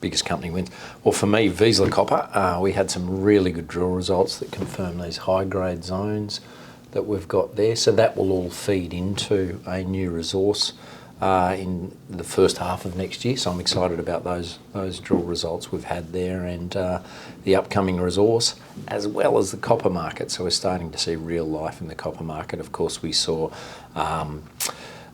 biggest company wins. Well, for me, Vizsla Copper, we had some really good drill results that confirm these high-grade zones that we've got there. So that will all feed into a new resource in the first half of next year. So I'm excited about those drill results we've had there and the upcoming resource, as well as the copper market. So we're starting to see real life in the copper market. Of course, we saw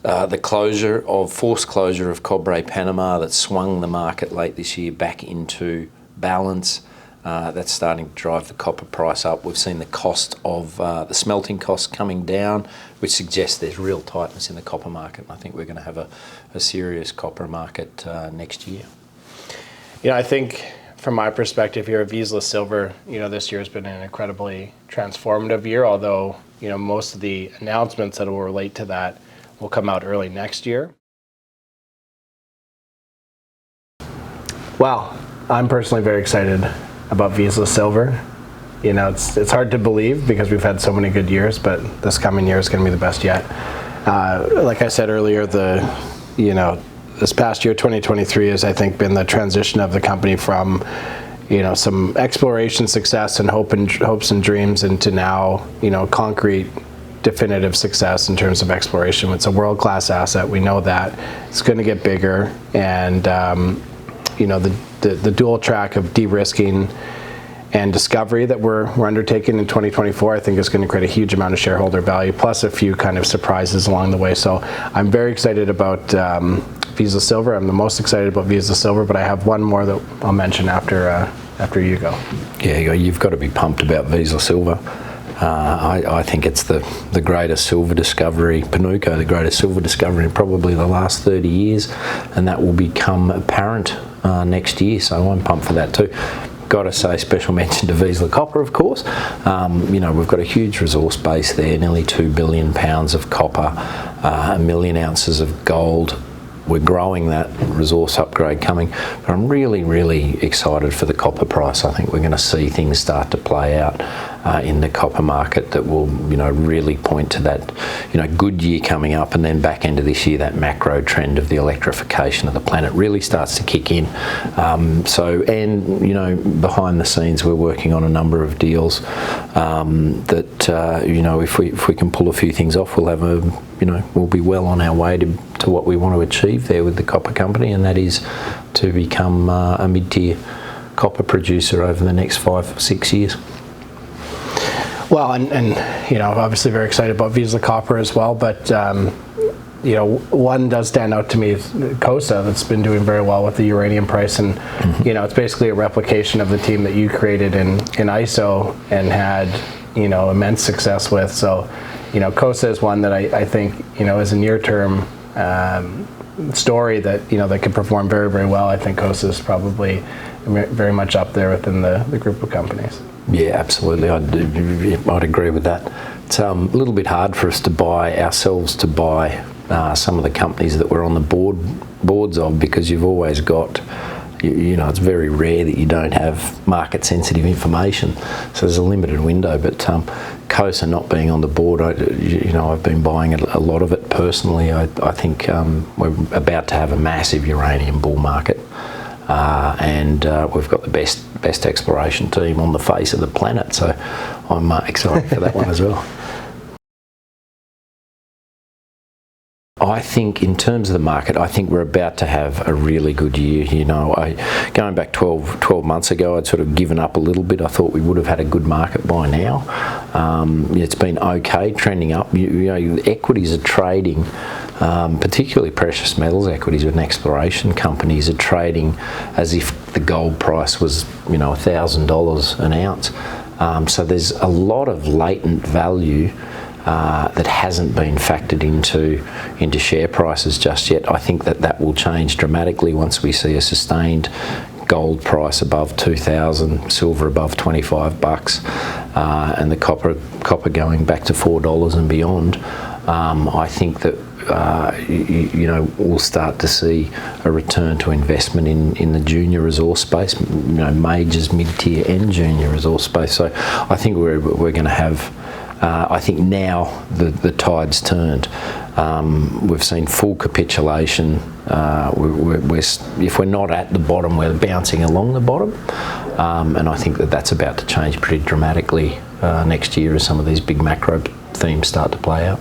the forced closure of Cobre Panama that swung the market late this year back into balance. That's starting to drive the copper price up. We've seen the cost of the smelting costs coming down, which suggests there's real tightness in the copper market. And I think we're going to have a serious copper market next year. I think from my perspective here at Vizsla Silver, this year has been an incredibly transformative year, although, most of the announcements that will relate to that will come out early next year. Well, I'm personally very excited about Vizsla Silver. It's hard to believe because we've had so many good years, but this coming year is going to be the best yet. Like I said earlier, this past year, 2023, has, I think, been the transition of the company from, some exploration success and hopes and dreams into now, concrete, definitive success in terms of exploration. It's a world-class asset. We know that. It's going to get bigger, and the dual track of de-risking and discovery that we're undertaking in 2024, I think is going to create a huge amount of shareholder value, plus a few kind of surprises along the way. So I'm very excited about Vizsla Silver. I'm the most excited about Vizsla Silver, but I have one more that I'll mention after you go. Yeah, you've got to be pumped about Vizsla Silver. I think it's the greatest silver discovery, Panuco, the greatest silver discovery in probably the last 30 years, and that will become apparent next year, so I'm pumped for that too. Got to say special mention to Vizsla Copper, of course. We've got a huge resource base there, nearly 2 billion pounds of copper, 1 million ounces of gold. We're growing that resource upgrade coming, but I'm really, really excited for the copper price. I think we're going to see things start to play out in the copper market that will, really point to that, good year coming up, and then back end of this year, that macro trend of the electrification of the planet really starts to kick in. Behind the scenes, we're working on a number of deals that, if we can pull a few things off, we'll have we'll be well on our way to what we want to achieve there with the copper company, and that is to become a mid-tier copper producer over the next 5 or 6 years. Well, and obviously very excited about Vizsla Copper as well, but one does stand out to me is COSA, that's been doing very well with the uranium price, and it's basically a replication of the team that you created in ISO and had immense success with. So COSA is one that I think is a near-term story that that could perform very, very well. I think COSA is probably very much up there within the group of companies. Yeah, absolutely. I'd agree with that. It's a little bit hard for us to buy some of the companies that we're on the boards of, because you've always got, it's very rare that you don't have market sensitive information. So there's a limited window, but COSA not being on the board, I've been buying a lot of it personally. I think we're about to have a massive uranium bull market. And we've got the best exploration team on the face of the planet, so I'm excited for that one as well. I think in terms of the market, I think we're about to have a really good year. Going back 12 months ago, I'd sort of given up a little bit. I thought we would have had a good market by now. It's been okay, trending up. Equities are trading, particularly precious metals equities and exploration companies are trading as if the gold price was, $1,000 an ounce. So there's a lot of latent value that hasn't been factored into share prices just yet. I think that will change dramatically once we see a sustained gold price above 2,000, silver above $25, and the copper going back to $4 and beyond. I think that we'll start to see a return to investment in the junior resource space, majors, mid-tier and junior resource space. So I think we're going to have. I think now the tide's turned. We've seen full capitulation if we're not at the bottom, we're bouncing along the bottom, and I think that's about to change pretty dramatically next year as some of these big macro themes start to play out.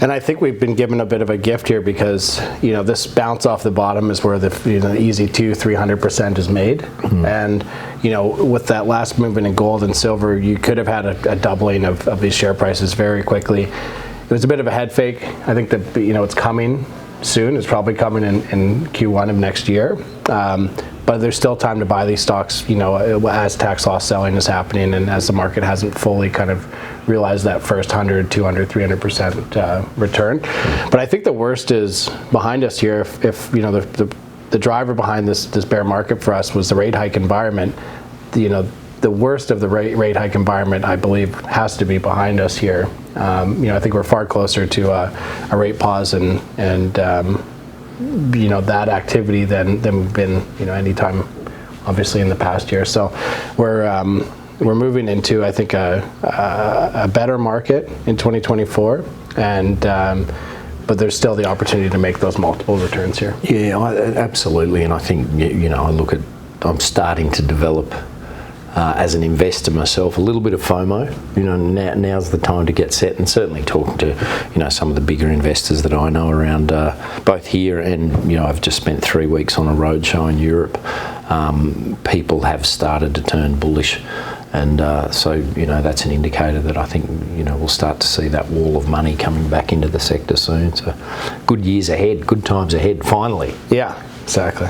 And I think we've been given a bit of a gift here because, this bounce off the bottom is where the easy 200-300% is made. And, with that last movement in gold and silver, you could have had a doubling of these share prices very quickly. It was a bit of a head fake. I think that, it's coming soon. It's probably coming in Q1 of next year. But there's still time to buy these stocks, as tax loss selling is happening and as the market hasn't fully kind of realized that first 100, 200, 300% return. But I think the worst is behind us here. If the driver behind this bear market for us was the rate hike environment, the worst of the rate hike environment, I believe, has to be behind us here. I think we're far closer to a rate pause and that activity than we've been any time obviously in the past year. So we're moving into, I think, a better market in 2024, and but there's still the opportunity to make those multiple returns here. Yeah, absolutely. And I think I'm starting to develop as an investor myself a little bit of FOMO. Now's the time to get set, and certainly talking to some of the bigger investors that I know around both here and I've just spent 3 weeks on a roadshow in Europe. People have started to turn bullish, and so that's an indicator that I think we'll start to see that wall of money coming back into the sector soon. So good years ahead, good times ahead, finally. Yeah, exactly.